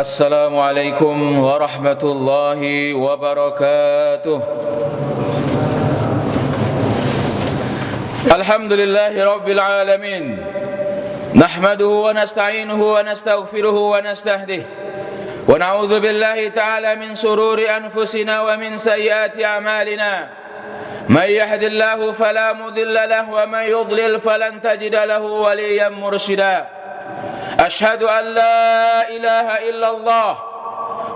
Assalamualaikum warahmatullahi wabarakatuh. Alhamdulillahi rabbil alamin. Nahmaduhu wa nasta'inuhu wa nastaghfiruhu wa nastahdihi. Wa na'udzu billahi ta'ala min sururi anfusina wa min sayyiati a'malina. Man yahdihillahu fala mudilla lahu wa man yudlil falan tajida lahu waliyyan mursyida. أشهد أن لا إله إلا الله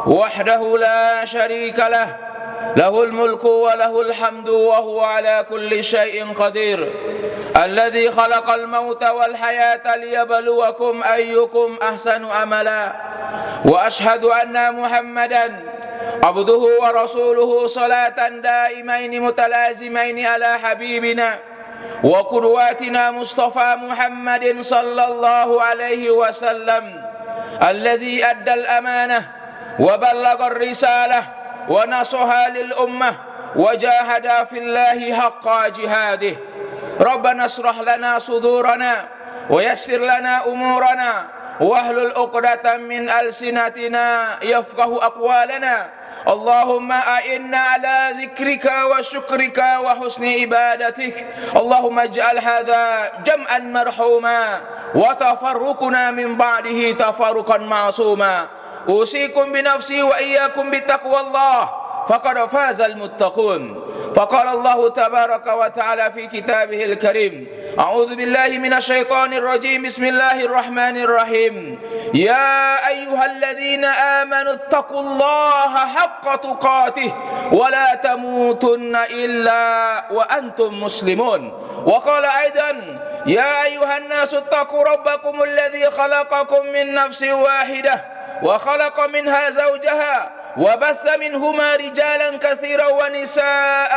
وحده لا شريك له له الملك وله الحمد وهو على كل شيء قدير الذي خلق الموت والحياة ليبلوكم أيكم أحسن عملا وأشهد أن محمدا عبده ورسوله صلاة دائمين متلازمين على حبيبنا وقدواتنا مصطفى محمد صلى الله عليه وسلم الذي أدى الأمانة وبلغ الرسالة ونصحها للأمة وجاهد في الله حق جهاده. ربنا اشرح لنا صدورنا ويسر لنا أمورنا واحلل عقدة من ألسنتنا يفقه أقوالنا. اللهم أعنا على ذكرك وشكرك وحسن عبادتك. اللهم اجعل هذا جمعا مرحوما وتفرقنا من بعده تفرقا معصوما. أوصيكم بنفسي وإياكم بتقوى الله فقد فاز المتقون. فقال الله تبارك وتعالى في كتابه الكريم: أعوذ بالله من الشيطان الرجيم. بسم الله الرحمن الرحيم. يا أيها الذين آمنوا اتقوا الله حق تقاته ولا تموتن إلا وأنتم مسلمون. وقال أيضا: يا أيها الناس اتقوا ربكم الذي خلقكم من نفس واحدة وخلق منها زوجها وبث منهما رجالا كثيرا ونساء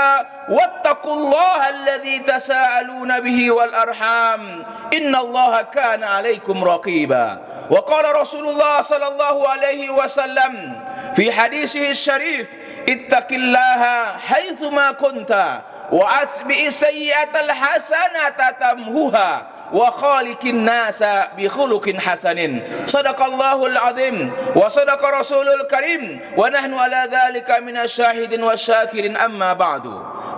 واتقوا الله الذي تساءلون به والأرحام إن الله كان عليكم رقيبا. وقال رسول الله صلى الله عليه وسلم في حديثه الشريف: اتق الله حيثما كنت وأتبع السيئة الحسنة تمحها وخالق الناس بخلق حسن. صدق الله العظيم وصدق رسول الكريم ونحن على ذلك من الشاهدين والشاكرين. أما بعد.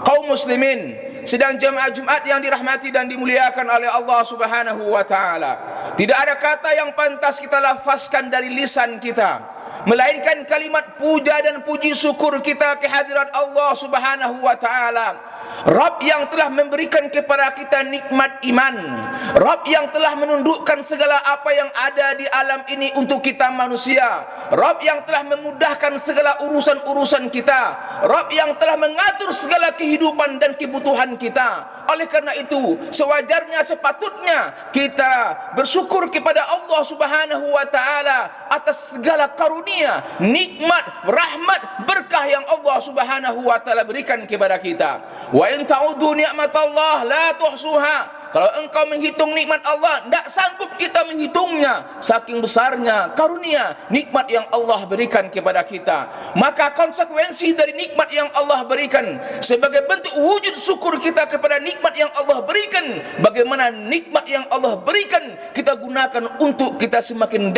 Kaum muslimin, sedang jemaah Jumat yang dirahmati dan dimuliakan oleh Allah Subhanahu wa taala. Tidak ada kata yang pantas kita lafazkan dari lisan kita melainkan kalimat puja dan puji syukur kita kehadirat Allah Subhanahu wa taala. Rabb yang telah memberikan kepada kita nikmat iman, Rabb yang telah menundukkan segala apa yang ada di alam ini untuk kita manusia, Rabb yang telah memudahkan segala urusan-urusan kita, Rabb yang telah mengatur segala kehidupan dan kebutuhan kita. Oleh karena itu, sewajarnya sepatutnya kita bersyukur kepada Allah Subhanahu wa taala atas segala karunia, nikmat, rahmat, berkah yang Allah Subhanahu wa taala berikan kepada kita. Wa in ta'udu ni'matallah la tuhsuha. Kalau engkau menghitung nikmat Allah, tidak sanggup kita menghitungnya. Saking besarnya karunia, nikmat yang Allah berikan kepada kita. Maka konsekuensi dari nikmat yang Allah berikan, sebagai bentuk wujud syukur kita kepada nikmat yang Allah berikan, bagaimana nikmat yang Allah berikan kita gunakan untuk kita semakin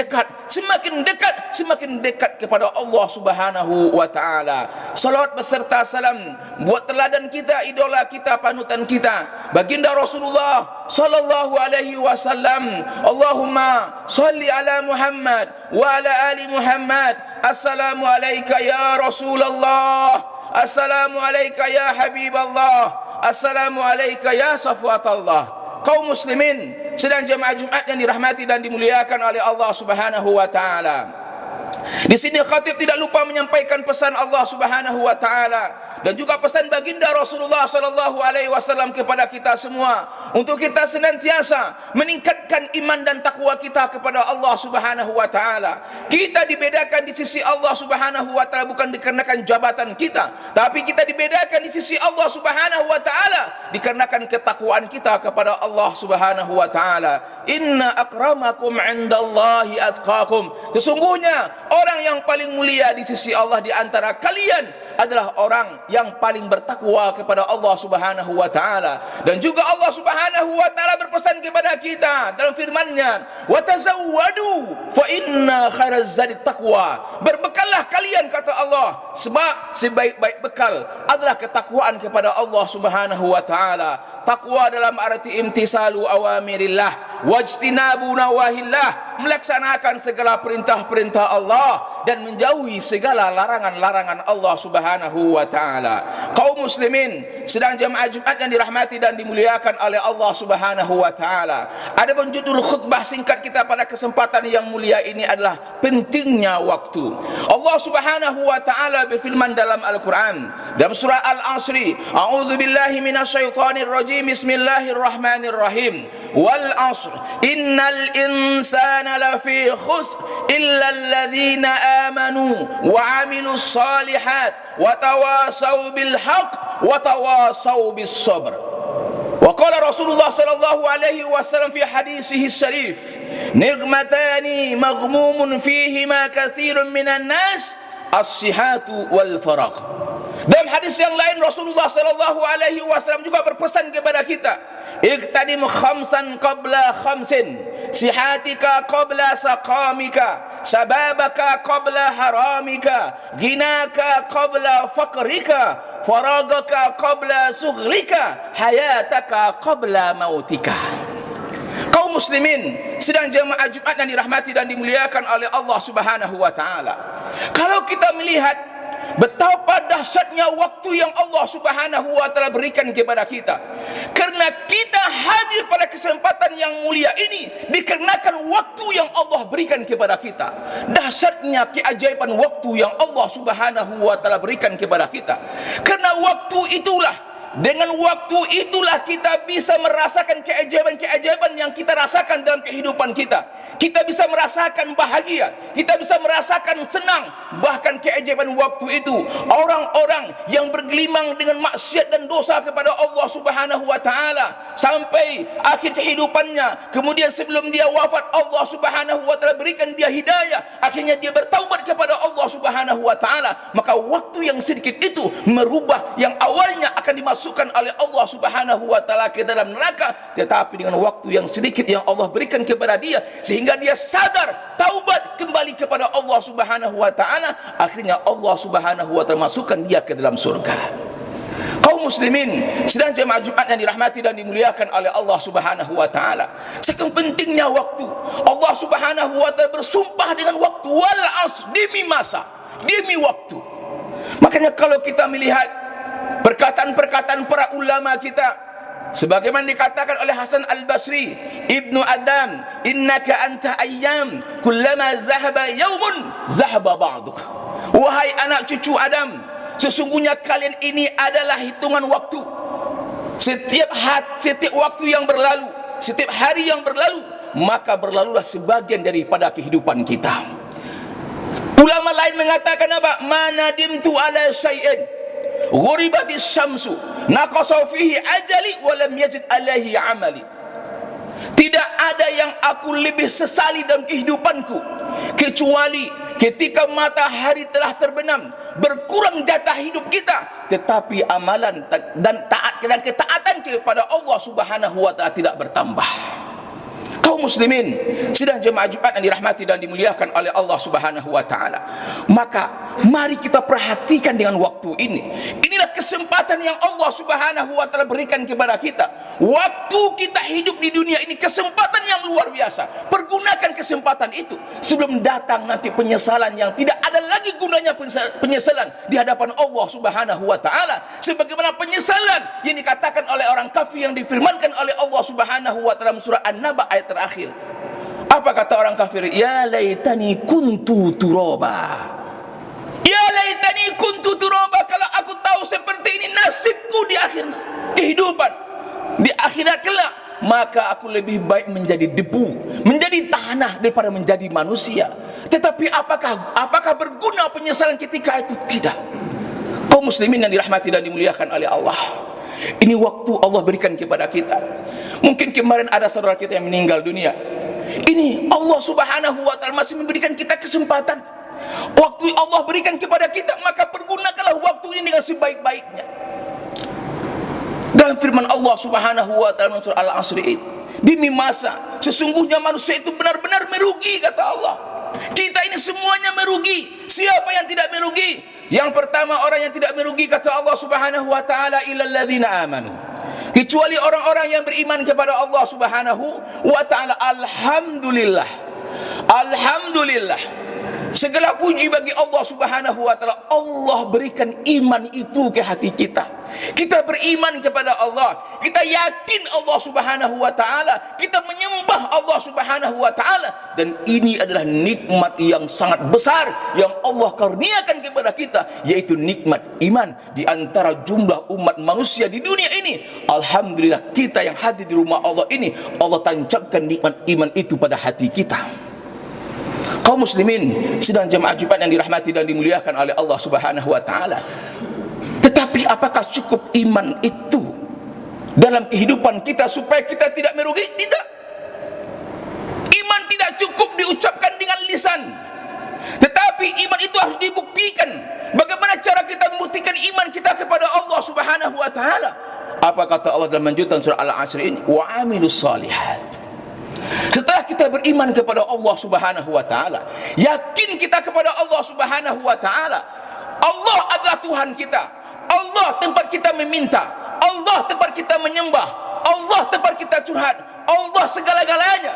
dekat kepada Allah Subhanahu wa taala. Salawat beserta salam buat teladan kita, idola kita, panutan kita, baginda Rasulullah sallallahu alaihi wasallam. Allahumma salli ala Muhammad wa ala ali Muhammad. Assalamu alayka ya Rasulullah, assalamu alayka ya Habiballah, assalamu alayka ya Safwatallah. Kaum muslimin, sedang jemaah Jumat yang dirahmati dan dimuliakan oleh Allah Subhanahu wa taala. Di sini khatib tidak lupa menyampaikan pesan Allah Subhanahu wa taala dan juga pesan baginda Rasulullah sallallahu alaihi wasallam kepada kita semua untuk kita senantiasa meningkatkan iman dan takwa kita kepada Allah Subhanahu wa taala. Kita dibedakan di sisi Allah Subhanahu wa taala bukan dikarenakan jabatan kita, tapi kita dibedakan di sisi Allah Subhanahu wa taala dikarenakan ketakwaan kita kepada Allah Subhanahu wa taala. Inna akramakum 'indallahi atqakum. Sesungguhnya orang orang yang paling mulia di sisi Allah di antara kalian adalah orang yang paling bertakwa kepada Allah Subhanahu wa taala. Dan juga Allah Subhanahu wa taala berpesan kepada kita dalam firman-Nya, "Wa tazawwadu fa inna khairaz zadi taqwa." Berbekallah kalian, kata Allah, sebab sebaik-baik bekal adalah ketakwaan kepada Allah Subhanahu wa taala. Takwa dalam arti imtisalu awamirillah wajtinabu nawahillah, melaksanakan segala perintah-perintah Allah dan menjauhi segala larangan-larangan Allah Subhanahu wa taala. Kaum muslimin sedang jemaah Jumat yang dirahmati dan dimuliakan oleh Allah Subhanahu wa taala. Adapun judul khutbah singkat kita pada kesempatan yang mulia ini adalah pentingnya waktu. Allah Subhanahu wa taala berfirman dalam Al-Qur'an dalam surah Al-Asri, a'udzubillahi minasyaitonir rajim, bismillahirrahmanirrahim, wal 'ashr innal insana lafi khusr illa alladhina amanu wa 'amilus shalihat wa tawasaw bil haqq wa tawasaw bis sabr. Wa qala Rasulullah sallallahu alaihi wasallam fi hadisihi syarif, ni'matani maghmumun fihima katsirun minan nas, as-sihhatu wal faragh. Dalam hadis yang lain Rasulullah sallallahu alaihi wasallam juga berpesan kepada kita, iqtadim khamsan qabla khamsin, sihatika qabla saqamika, sababaka qabla haramika, ginaka qabla faqrika, faragaka qabla sughrika, hayataka qabla mautika. Kaum muslimin sedang jemaah Jumat yang dirahmati dan dimuliakan oleh Allah Subhanahu wa taala. Kalau kita melihat betapa dahsyatnya waktu yang Allah Subhanahu wa taala berikan kepada kita, karena kita hadir pada kesempatan yang mulia ini dikarenakan waktu yang Allah berikan kepada kita. Dahsyatnya keajaiban waktu yang Allah Subhanahu wa taala berikan kepada kita. Karena waktu itulah, dengan waktu itulah kita bisa merasakan keajaiban-keajaiban yang kita rasakan dalam kehidupan kita. Kita bisa merasakan bahagia, kita bisa merasakan senang. Bahkan keajaiban waktu itu, orang-orang yang bergelimang dengan maksiat dan dosa kepada Allah Subhanahu wa taala sampai akhir kehidupannya, kemudian sebelum dia wafat Allah Subhanahu wa taala berikan dia hidayah, akhirnya dia bertaubat kepada Allah Subhanahu wa taala. Maka waktu yang sedikit itu merubah yang awalnya akan dimasukkan oleh Allah Subhanahu wa taala ke dalam neraka, tetapi dengan waktu yang sedikit yang Allah berikan kepada dia sehingga dia sadar, taubat kembali kepada Allah Subhanahu wa taala, akhirnya Allah Subhanahu wa taala masukkan dia ke dalam surga. Kaum muslimin sedang jemaah Jumat yang dirahmati dan dimuliakan oleh Allah Subhanahu wa taala, saking pentingnya waktu, Allah Subhanahu wa taala bersumpah dengan waktu, wal 'ashr, demi masa, demi waktu. Makanya kalau kita melihat perkataan-perkataan para ulama kita, sebagaimana dikatakan oleh Hasan Al-Basri, Ibnu Adam, innaka anta ayyam, kullama zahaba yaumun zahaba ba'duk. Wahai anak cucu Adam, sesungguhnya kalian ini adalah hitungan waktu. Setiap waktu yang berlalu, setiap hari yang berlalu, maka berlalulah sebagian daripada kehidupan kita. Ulama lain mengatakan apa? Manadimtu ala syai'in ghuribatis syamsu naqasa fihi ajali wa lam yazid alaihi amali. Tidak ada yang aku lebih sesali dalam kehidupanku kecuali ketika matahari telah terbenam, berkurang jatah hidup kita, tetapi amalan dan ketaatan kepada Allah Subhanahu wa taala tidak bertambah. Kaum muslimin sidang jemaah Jumat yang dirahmati dan dimuliakan oleh Allah Subhanahu wa taala, maka mari kita perhatikan dengan waktu ini. Inilah kesempatan yang Allah Subhanahu wa taala berikan kepada kita. Waktu kita hidup di dunia ini kesempatan yang luar biasa. Pergunakan kesempatan itu sebelum datang nanti penyesalan yang tidak ada lagi gunanya, penyesalan di hadapan Allah Subhanahu wa taala, sebagaimana penyesalan yang dikatakan oleh orang kafir yang difirmankan oleh Allah Subhanahu wa taala surah An-Naba ayat terakhir. Apa kata orang kafir? Ya laitani kuntu turaba. Ya laitani kuntu turaba, kalau aku tahu seperti ini nasibku di akhir kehidupan, di akhirat kelak, maka aku lebih baik menjadi debu, menjadi tanah daripada menjadi manusia. Tetapi apakah berguna penyesalan ketika itu? Tidak. Kaum muslimin yang dirahmati dan dimuliakan oleh Allah, ini waktu Allah berikan kepada kita. Mungkin kemarin ada saudara kita yang meninggal dunia. Ini Allah Subhanahu wa taala masih memberikan kita kesempatan. Waktu Allah berikan kepada kita, maka pergunakanlah waktu ini dengan sebaik-baiknya. Dalam firman Allah Subhanahu wa taala surah Al-Asr, demi masa sesungguhnya manusia itu benar-benar merugi, kata Allah. Kita ini semuanya merugi. Siapa yang tidak merugi? Yang pertama, orang yang tidak merugi, kata Allah Subhanahu wa taala, illal ladzina amanu, kecuali orang-orang yang beriman kepada Allah Subhanahu wa taala. Alhamdulillah, alhamdulillah, segala puji bagi Allah Subhanahu wa taala. Allah berikan iman itu ke hati kita. Kita beriman kepada Allah, kita yakin Allah Subhanahu wa taala, kita menyembah Allah Subhanahu wa taala, dan ini adalah nikmat yang sangat besar yang Allah karuniakan kepada kita, yaitu nikmat iman di antara jumlah umat manusia di dunia ini. Alhamdulillah, kita yang hadir di rumah Allah ini, Allah tancapkan nikmat iman itu pada hati kita. Kaum muslimin sidang jemaah Jumat yang dirahmati dan dimuliakan oleh Allah Subhanahu wa taala. Tetapi apakah cukup iman itu dalam kehidupan kita supaya kita tidak merugi? Tidak. Iman tidak cukup diucapkan dengan lisan, tetapi iman itu harus dibuktikan. Bagaimana cara kita membuktikan iman kita kepada Allah Subhanahu wa taala? Apa kata Allah dalam lanjutan surah Al-Asr ini? Wa amilus shalihat. Setelah kita beriman kepada Allah Subhanahu wa taala, yakin kita kepada Allah Subhanahu wa taala, Allah adalah Tuhan kita, Allah tempat kita meminta, Allah tempat kita menyembah, Allah tempat kita curhat, Allah segala-galanya.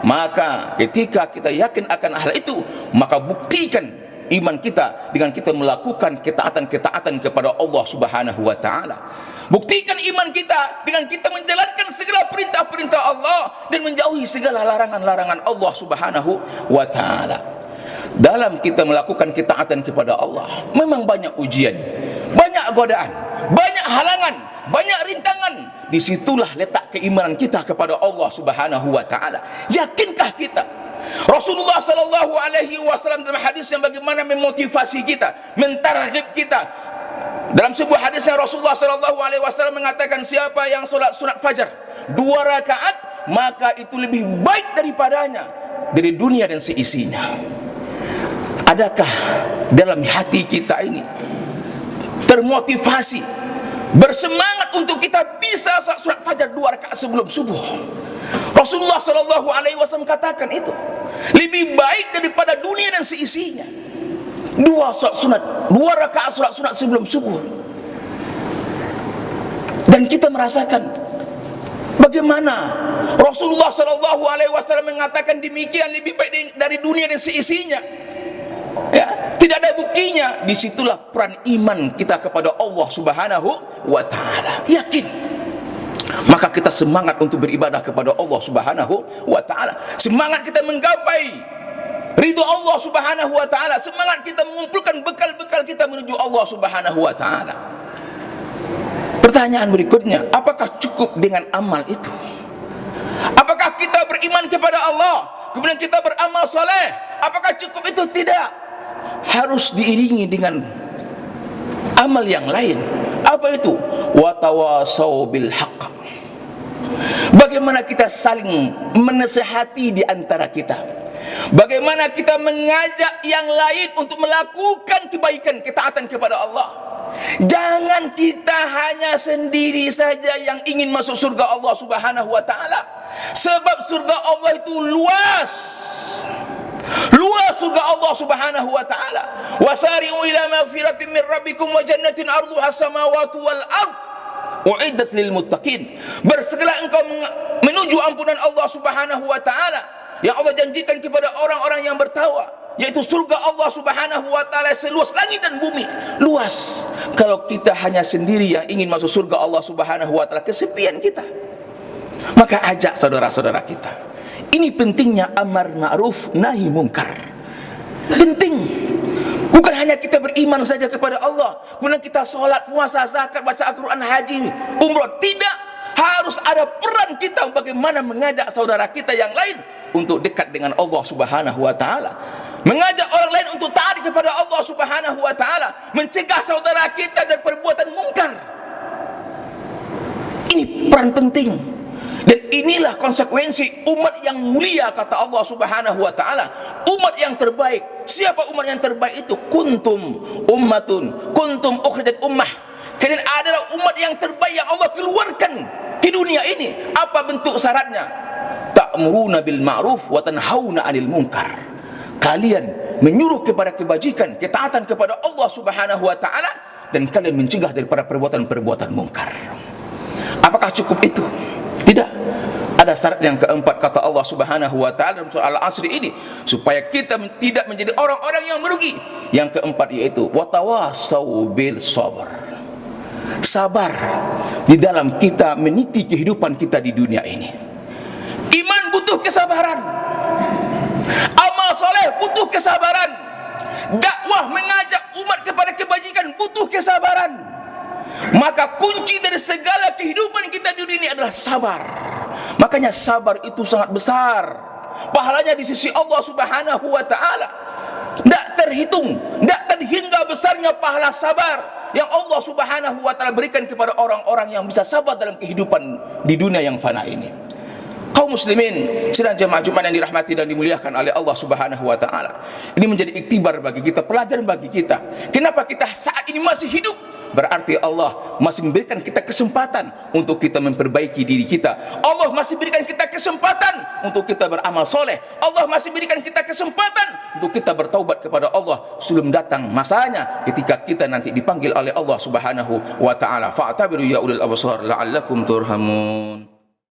Maka ketika kita yakin akan hal itu, maka buktikan iman kita dengan kita melakukan ketaatan-ketaatan kepada Allah Subhanahu wa taala. Buktikan iman kita dengan kita menjalankan segala perintah-perintah Allah dan menjauhi segala larangan-larangan Allah Subhanahu wa taala. Dalam kita melakukan ketaatan kepada Allah, memang banyak ujian, banyak godaan, banyak halangan, banyak rintangan. Disitulah letak keimanan kita kepada Allah Subhanahu wa taala. Yakinkah kita? Rasulullah sallallahu alaihi wasallam dalam hadis yang bagaimana memotivasi kita, mentarghib kita. Dalam sebuah hadis yang Rasulullah sallallahu alaihi wasallam mengatakan, siapa yang solat sunat fajar 2 rakaat, maka itu lebih baik daripadanya dari dunia dan seisinya. Adakah dalam hati kita ini termotivasi, bersemangat untuk kita bisa solat fajar 2 rakaat sebelum subuh? Rasulullah sallallahu alaihi wasallam katakan itu lebih baik daripada dunia dan seisinya. 2 rakaat solat sunat sebelum subuh. Dan kita merasakan bagaimana Rasulullah sallallahu alaihi wasallam mengatakan demikian lebih baik dari dunia dan seisinya. Ya, tidak ada buktinya. Disitulah peran iman kita kepada Allah Subhanahu wa taala. Yakin, maka kita semangat untuk beribadah kepada Allah Subhanahu wa taala. Semangat kita menggapai ridho Allah Subhanahu wa taala. Semangat kita mengumpulkan bekal-bekal kita menuju Allah Subhanahu wa taala. Pertanyaan berikutnya, apakah cukup dengan amal itu? Apakah kita beriman kepada Allah, kemudian kita beramal soleh? Apakah cukup itu? Tidak. Harus diiringi dengan amal yang lain. Apa itu? Wa tawasau bil haqq. Bagaimana kita saling menasihati di antara kita? Bagaimana kita mengajak yang lain untuk melakukan kebaikan, ketaatan kepada Allah? Jangan kita hanya sendiri saja yang ingin masuk surga Allah Subhanahu wa taala. Sebab surga Allah itu luas. Luas surga Allah Subhanahu wa taala. Wasari'u ila magfiratin min rabbikum wa jannatin 'arduha as-samawati wal ard u'iddat lil muttaqin. Bersegeralah engkau menuju ampunan Allah Subhanahu wa taala yang Allah janjikan kepada orang-orang yang bertakwa, yaitu surga Allah Subhanahu wa taala seluas langit dan bumi. Luas. Kalau kita hanya sendiri yang ingin masuk surga Allah Subhanahu wa taala, kesepian kita. Maka ajak saudara-saudara kita. Ini pentingnya amar ma'ruf nahi mungkar. Penting. Bukan hanya kita beriman saja kepada Allah, kemudian kita sholat, puasa, zakat, baca Al-Quran, haji, umrah. Tidak. Harus ada peran kita bagaimana mengajak saudara kita yang lain untuk dekat dengan Allah Subhanahu wa taala. Mengajak orang lain untuk taat kepada Allah Subhanahu wa taala, mencegah saudara kita dari perbuatan mungkar. Ini peran penting. Dan inilah konsekuensi umat yang mulia, kata Allah Subhanahu wa taala, umat yang terbaik. Siapa umat yang terbaik itu? Kuntum ukhrijat ummah. Kalian adalah umat yang terbaik yang Allah keluarkan di dunia ini. Apa bentuk syaratnya? Ta'muruna bil ma'ruf wa tanhauna 'anil munkar. Kalian menyuruh kepada kebajikan, ketaatan kepada Allah Subhanahu wa taala, dan kalian mencegah daripada perbuatan-perbuatan mungkar. Apakah cukup itu? Tidak. Ada syarat yang keempat, kata Allah Subhanahu wa taala dalam surah Al-Asr ini, supaya kita tidak menjadi orang-orang yang merugi. Yang keempat yaitu watawasau bil sabr. Sabar di dalam kita meniti kehidupan kita di dunia ini. Iman butuh kesabaran. Amal soleh butuh kesabaran. Dakwah mengajak umat kepada kebajikan butuh kesabaran. Maka kunci dari segala kehidupan kita di dunia ini adalah sabar. Makanya sabar itu sangat besar pahalanya di sisi Allah Subhanahu wa taala. Tidak terhitung, tidak terhingga besarnya pahala sabar yang Allah Subhanahu wa taala berikan kepada orang-orang yang bisa sabar dalam kehidupan di dunia yang fana ini. Kaum muslimin, sidang jemaah Jumat yang dirahmati dan dimuliakan oleh Allah Subhanahu wa taala. Ini menjadi iktibar bagi kita, pelajaran bagi kita. Kenapa kita saat ini masih hidup? Berarti Allah masih memberikan kita kesempatan untuk kita memperbaiki diri kita. Allah masih berikan kita kesempatan untuk kita beramal soleh. Allah masih berikan kita kesempatan untuk kita bertaubat kepada Allah sebelum datang masanya ketika kita nanti dipanggil oleh Allah Subhanahu wa taala. Fa'tabiru ya ulil absar la'allakum turhamun.